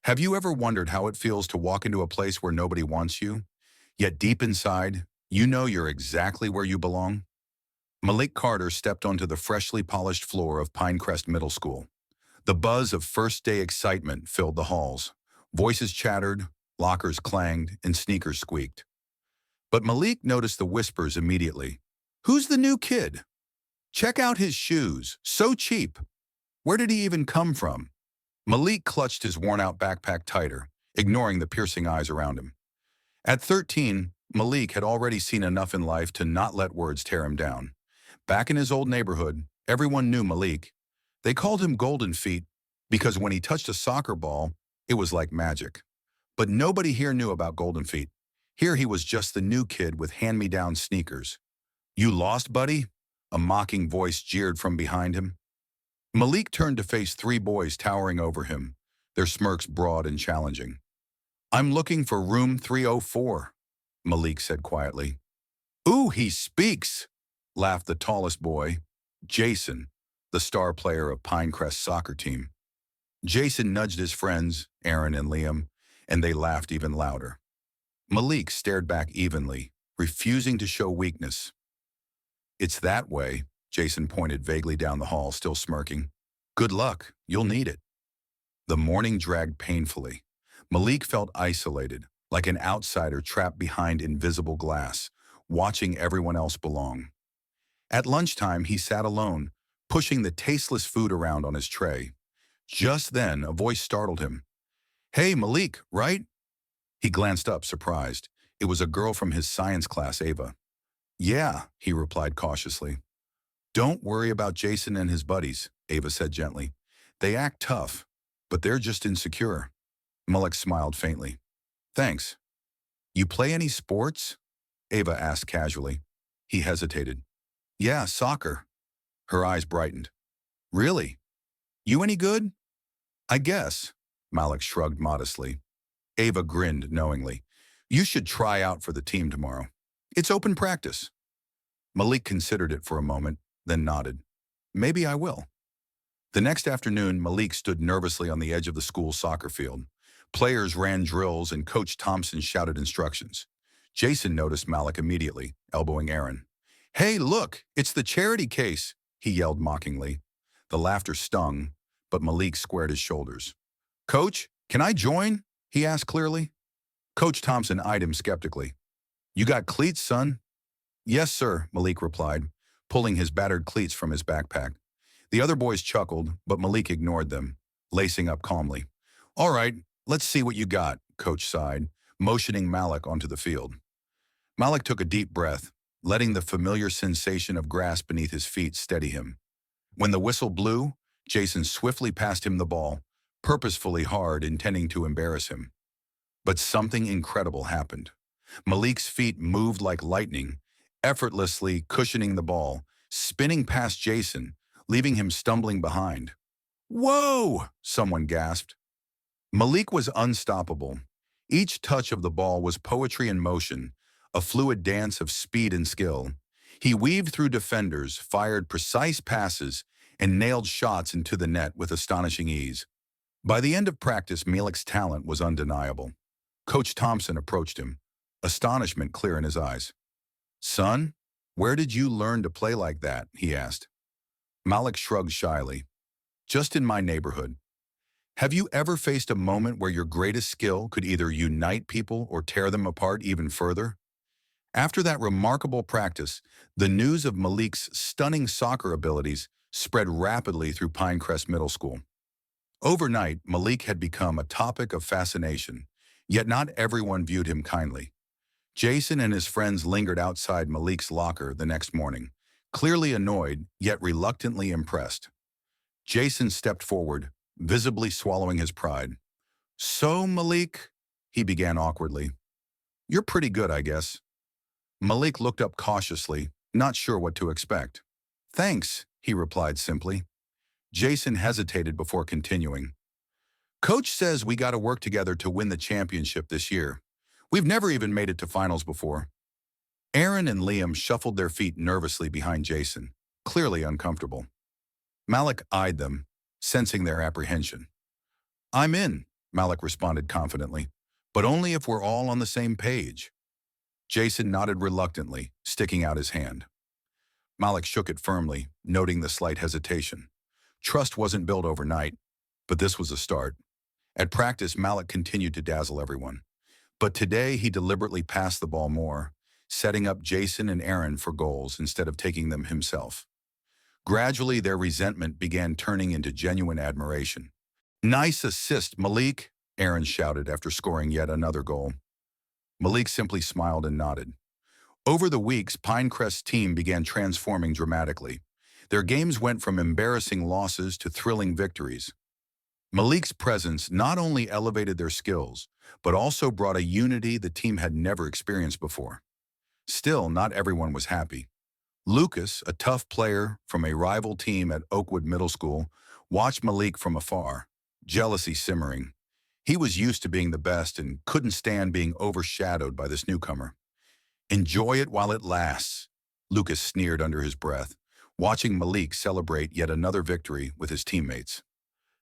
Have you ever wondered how it feels to walk into a place where nobody wants you, yet deep inside, you know you're exactly where you belong? Malik Carter stepped onto the freshly polished floor of Pinecrest Middle School. The buzz of first-day excitement filled the halls. Voices chattered, lockers clanged, and sneakers squeaked. But Malik noticed the whispers immediately. "Who's the new kid? Check out his shoes, so cheap. Where did he even come from?" Malik clutched his worn-out backpack tighter, ignoring the piercing eyes around him. At 13, Malik had already seen enough in life to not let words tear him down. Back in his old neighborhood, everyone knew Malik. They called him Golden Feet because when he touched a soccer ball, it was like magic. But nobody here knew about Golden Feet. Here he was just the new kid with hand-me-down sneakers. "You lost, buddy?" A mocking voice jeered from behind him. Malik turned to face three boys towering over him, their smirks broad and challenging. "I'm looking for room 304, Malik said quietly. "Ooh, he speaks," laughed the tallest boy, Jason, the star player of Pinecrest's soccer team. Jason nudged his friends, Aaron and Liam, and they laughed even louder. Malik stared back evenly, refusing to show weakness. "It's that way," Jason pointed vaguely down the hall, still smirking. "Good luck, you'll need it." The morning dragged painfully. Malik felt isolated, like an outsider trapped behind invisible glass, watching everyone else belong. At lunchtime, he sat alone, pushing the tasteless food around on his tray. Just then, a voice startled him. "Hey, Malik, right?" He glanced up, surprised. It was a girl from his science class, Ava. "Yeah," he replied cautiously. "Don't worry about Jason and his buddies," Ava said gently. "They act tough, but they're just insecure." Malik smiled faintly. "Thanks. You play any sports?" Ava asked casually. He hesitated. "Yeah, soccer." Her eyes brightened. "Really? You any good?" "I guess," Malik shrugged modestly. Ava grinned knowingly. "You should try out for the team tomorrow. It's open practice." Malik considered it for a moment, then nodded. "Maybe I will." The next afternoon, Malik stood nervously on the edge of the school soccer field. Players ran drills and Coach Thompson shouted instructions. Jason noticed Malik immediately, elbowing Aaron. "Hey, look, it's the charity case," he yelled mockingly. The laughter stung, but Malik squared his shoulders. "Coach, can I join?" he asked clearly. Coach Thompson eyed him skeptically. "You got cleats, son?" "Yes, sir," Malik replied, pulling his battered cleats from his backpack. The other boys chuckled, but Malik ignored them, lacing up calmly. "All right, let's see what you got," Coach sighed, motioning Malik onto the field. Malik took a deep breath, letting the familiar sensation of grass beneath his feet steady him. When the whistle blew, Jason swiftly passed him the ball, purposefully hard, intending to embarrass him. But something incredible happened. Malik's feet moved like lightning, effortlessly cushioning the ball, spinning past Jason, leaving him stumbling behind. "Whoa!" someone gasped. Malik was unstoppable. Each touch of the ball was poetry in motion, a fluid dance of speed and skill. He weaved through defenders, fired precise passes, and nailed shots into the net with astonishing ease. By the end of practice, Malik's talent was undeniable. Coach Thompson approached him, astonishment clear in his eyes. "Son, where did you learn to play like that?" he asked. Malik shrugged shyly. "Just in my neighborhood." Have you ever faced a moment where your greatest skill could either unite people or tear them apart even further? After that remarkable practice, the news of Malik's stunning soccer abilities spread rapidly through Pinecrest Middle School. Overnight, Malik had become a topic of fascination, yet not everyone viewed him kindly. Jason and his friends lingered outside Malik's locker the next morning, clearly annoyed, yet reluctantly impressed. Jason stepped forward, visibly swallowing his pride. "So, Malik," he began awkwardly. "You're pretty good, I guess." Malik looked up cautiously, not sure what to expect. "Thanks," he replied simply. Jason hesitated before continuing. "Coach says we gotta work together to win the championship this year. We've never even made it to finals before." Aaron and Liam shuffled their feet nervously behind Jason, clearly uncomfortable. Malik eyed them, sensing their apprehension. "I'm in," Malik responded confidently. But only if we're all on the same page. Jason nodded reluctantly, sticking out his hand. Malik shook it firmly, noting the slight hesitation. Trust wasn't built overnight, but this was a start. At practice, Malik continued to dazzle everyone. But today, he deliberately passed the ball more, setting up Jason and Aaron for goals instead of taking them himself. Gradually, their resentment began turning into genuine admiration. "Nice assist, Malik," Aaron shouted after scoring yet another goal. Malik simply smiled and nodded. Over the weeks, Pinecrest's team began transforming dramatically. Their games went from embarrassing losses to thrilling victories. Malik's presence not only elevated their skills, but also brought a unity the team had never experienced before. Still, not everyone was happy. Lucas, a tough player from a rival team at Oakwood Middle School, watched Malik from afar, jealousy simmering. He was used to being the best and couldn't stand being overshadowed by this newcomer. "Enjoy it while it lasts," Lucas sneered under his breath, watching Malik celebrate yet another victory with his teammates.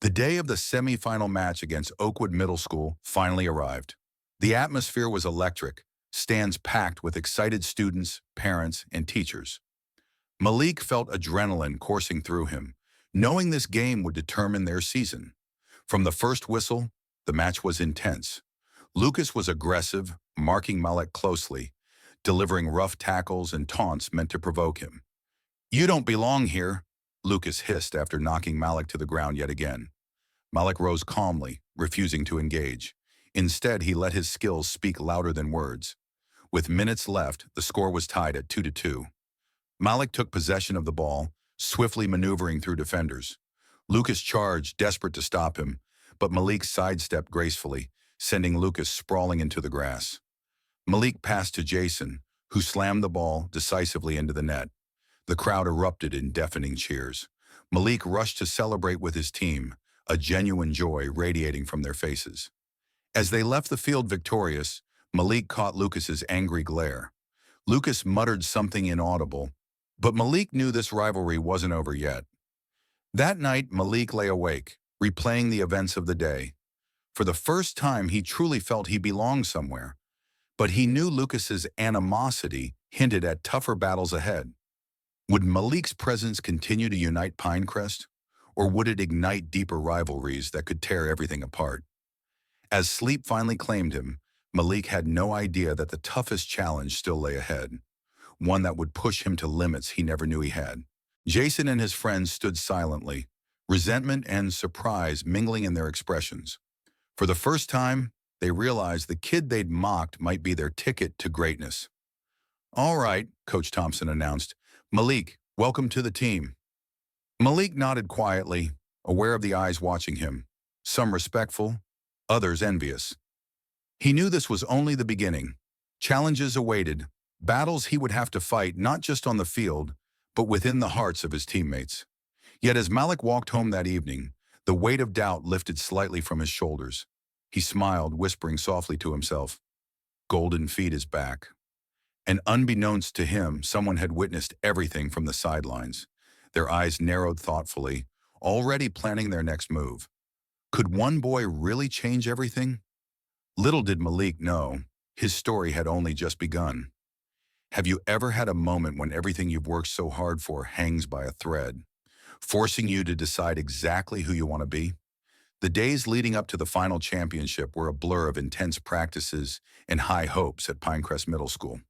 The day of the semi-final match against Oakwood Middle School finally arrived. The atmosphere was electric, stands packed with excited students, parents, and teachers. Malik felt adrenaline coursing through him, knowing this game would determine their season. From the first whistle, the match was intense. Lucas was aggressive, marking Malik closely, delivering rough tackles and taunts meant to provoke him. "You don't belong here," Lucas hissed after knocking Malik to the ground yet again. Malik rose calmly, refusing to engage. Instead, he let his skills speak louder than words. With minutes left, the score was tied at 2-2. Malik took possession of the ball, swiftly maneuvering through defenders. Lucas charged, desperate to stop him, but Malik sidestepped gracefully, sending Lucas sprawling into the grass. Malik passed to Jason, who slammed the ball decisively into the net. The crowd erupted in deafening cheers. Malik rushed to celebrate with his team, a genuine joy radiating from their faces. As they left the field victorious, Malik caught Lucas's angry glare. Lucas muttered something inaudible, but Malik knew this rivalry wasn't over yet. That night, Malik lay awake, replaying the events of the day. For the first time, he truly felt he belonged somewhere, but he knew Lucas's animosity hinted at tougher battles ahead. Would Malik's presence continue to unite Pinecrest, or would it ignite deeper rivalries that could tear everything apart? As sleep finally claimed him, Malik had no idea that the toughest challenge still lay ahead, one that would push him to limits he never knew he had. Jason and his friends stood silently, resentment and surprise mingling in their expressions. For the first time, they realized the kid they'd mocked might be their ticket to greatness. "All right," Coach Thompson announced. "Malik, welcome to the team." Malik nodded quietly, aware of the eyes watching him, some respectful, others envious. He knew this was only the beginning. Challenges awaited, battles he would have to fight not just on the field, but within the hearts of his teammates. Yet as Malik walked home that evening, the weight of doubt lifted slightly from his shoulders. He smiled, whispering softly to himself, "Golden Feet is back." And unbeknownst to him, someone had witnessed everything from the sidelines. Their eyes narrowed thoughtfully, already planning their next move. Could one boy really change everything? Little did Malik know, his story had only just begun. Have you ever had a moment when everything you've worked so hard for hangs by a thread, forcing you to decide exactly who you want to be? The days leading up to the final championship were a blur of intense practices and high hopes at Pinecrest Middle School.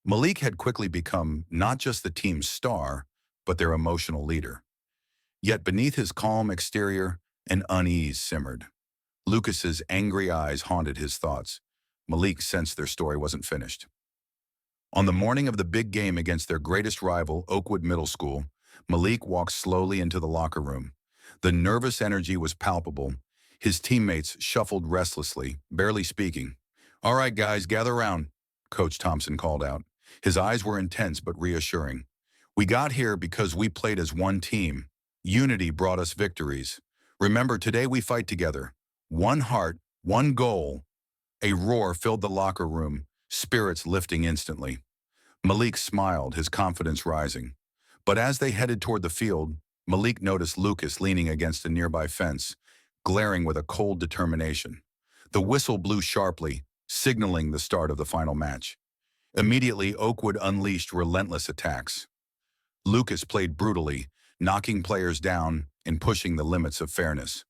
Malik had quickly become not just the team's star, but their emotional leader. Yet beneath his calm exterior, an unease simmered. Lucas's angry eyes haunted his thoughts. Malik sensed their story wasn't finished. On the morning of the big game against their greatest rival, Oakwood Middle School, Malik walked slowly into the locker room. The nervous energy was palpable. His teammates shuffled restlessly, barely speaking. "All right, guys, gather around," Coach Thompson called out. His eyes were intense but reassuring. "We got here because we played as one team. Unity brought us victories. Remember, today we fight together. One heart, one goal." A roar filled the locker room, spirits lifting instantly. Malik smiled, his confidence rising. But as they headed toward the field, Malik noticed Lucas leaning against a nearby fence, glaring with a cold determination. The whistle blew sharply, signaling the start of the final match. Immediately, Oakwood unleashed relentless attacks. Lucas played brutally, knocking players down and pushing the limits of fairness.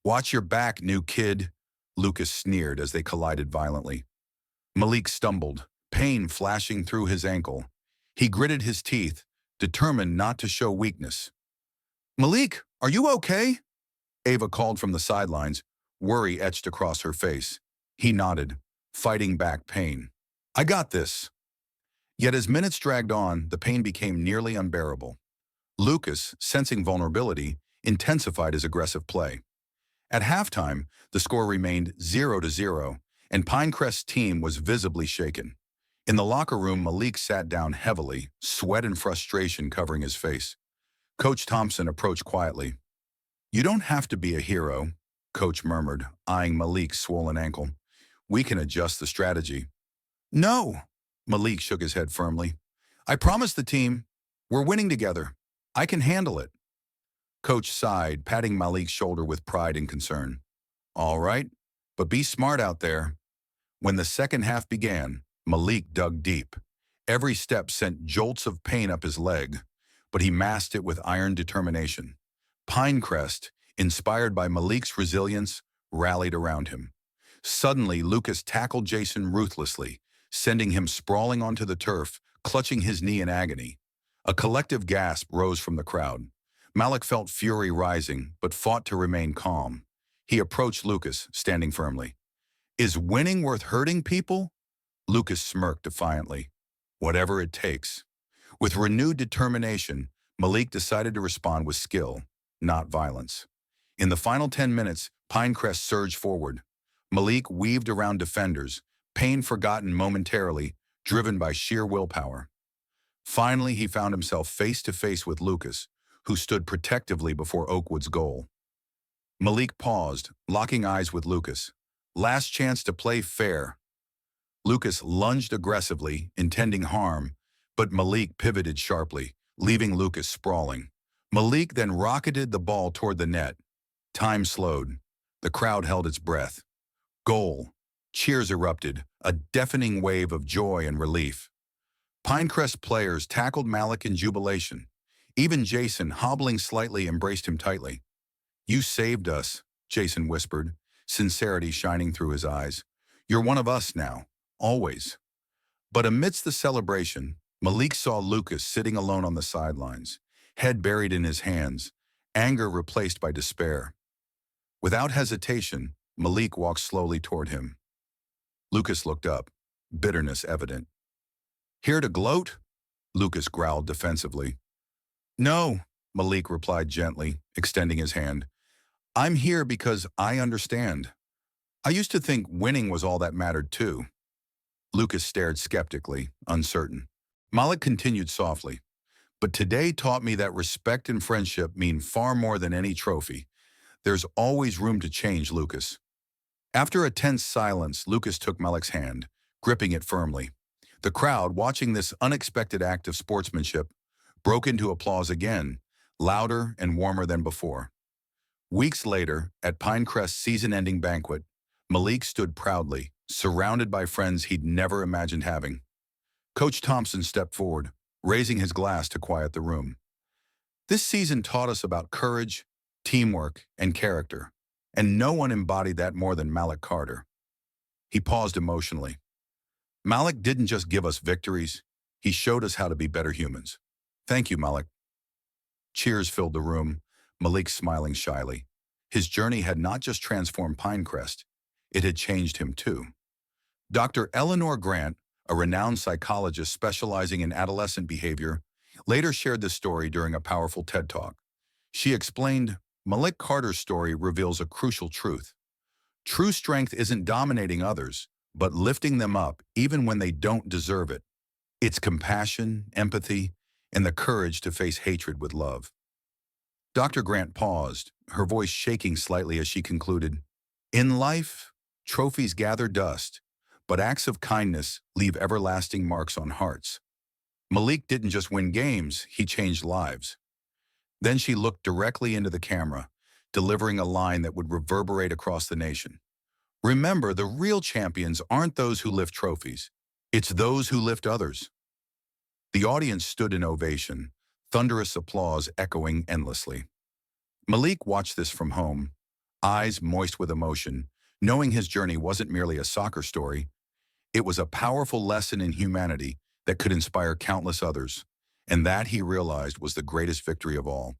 "Watch your back, new kid," Lucas sneered as they collided violently. Malik stumbled, pain flashing through his ankle. He gritted his teeth, determined not to show weakness. "Malik, are you okay?" Ava called from the sidelines, worry etched across her face. He nodded, fighting back pain. "I got this." Yet as minutes dragged on, the pain became nearly unbearable. Lucas, sensing vulnerability, intensified his aggressive play. At halftime, the score remained 0-0, and Pinecrest's team was visibly shaken. In the locker room, Malik sat down heavily, sweat and frustration covering his face. Coach Thompson approached quietly. "You don't have to be a hero," Coach murmured, eyeing Malik's swollen ankle. "We can adjust the strategy." "No," Malik shook his head firmly. "I promised the team, we're winning together. I can handle it." Coach sighed, patting Malik's shoulder with pride and concern. "All right, but be smart out there." When the second half began, Malik dug deep. Every step sent jolts of pain up his leg, but he masked it with iron determination. Pinecrest, inspired by Malik's resilience, rallied around him. Suddenly, Lucas tackled Jason ruthlessly, sending him sprawling onto the turf, clutching his knee in agony. A collective gasp rose from the crowd. Malik felt fury rising, but fought to remain calm. He approached Lucas, standing firmly. "Is winning worth hurting people?" Lucas smirked defiantly. "Whatever it takes." With renewed determination, Malik decided to respond with skill, not violence. In the final 10 minutes, Pinecrest surged forward. Malik weaved around defenders, pain forgotten momentarily, driven by sheer willpower. Finally, he found himself face to face with Lucas, who stood protectively before Oakwood's goal. Malik paused, locking eyes with Lucas. Last chance to play fair. Lucas lunged aggressively, intending harm, but Malik pivoted sharply, leaving Lucas sprawling. Malik then rocketed the ball toward the net. Time slowed. The crowd held its breath. Goal. Cheers erupted, a deafening wave of joy and relief. Pinecrest players tackled Malik in jubilation. Even Jason, hobbling slightly, embraced him tightly. "You saved us," Jason whispered, sincerity shining through his eyes. "You're one of us now, always." But amidst the celebration, Malik saw Lucas sitting alone on the sidelines, head buried in his hands, anger replaced by despair. Without hesitation, Malik walked slowly toward him. Lucas looked up, bitterness evident. "Here to gloat?" Lucas growled defensively. "No," Malik replied gently, extending his hand. "I'm here because I understand. I used to think winning was all that mattered too." Lucas stared skeptically, uncertain. Malik continued softly. "But today taught me that respect and friendship mean far more than any trophy. There's always room to change, Lucas." After a tense silence, Lucas took Malik's hand, gripping it firmly. The crowd, watching this unexpected act of sportsmanship, broke into applause again, louder and warmer than before. Weeks later, at Pinecrest's season-ending banquet, Malik stood proudly, surrounded by friends he'd never imagined having. Coach Thompson stepped forward, raising his glass to quiet the room. "This season taught us about courage, teamwork, and character, and no one embodied that more than Malik Carter." He paused emotionally. "Malik didn't just give us victories, he showed us how to be better humans. Thank you, Malik." Cheers filled the room, Malik smiling shyly. His journey had not just transformed Pinecrest, it had changed him too. Dr. Eleanor Grant, a renowned psychologist specializing in adolescent behavior, later shared this story during a powerful TED Talk. She explained, "Malik Carter's story reveals a crucial truth. True strength isn't dominating others, but lifting them up even when they don't deserve it. It's compassion, empathy, and the courage to face hatred with love." Dr. Grant paused, her voice shaking slightly as she concluded, "In life, trophies gather dust, but acts of kindness leave everlasting marks on hearts. Malik didn't just win games, he changed lives." Then she looked directly into the camera, delivering a line that would reverberate across the nation. Remember, the real champions aren't those who lift trophies. It's those who lift others. The audience stood in ovation, thunderous applause echoing endlessly. Malik watched this from home, eyes moist with emotion, knowing his journey wasn't merely a soccer story. It was a powerful lesson in humanity that could inspire countless others. And that, he realized, was the greatest victory of all.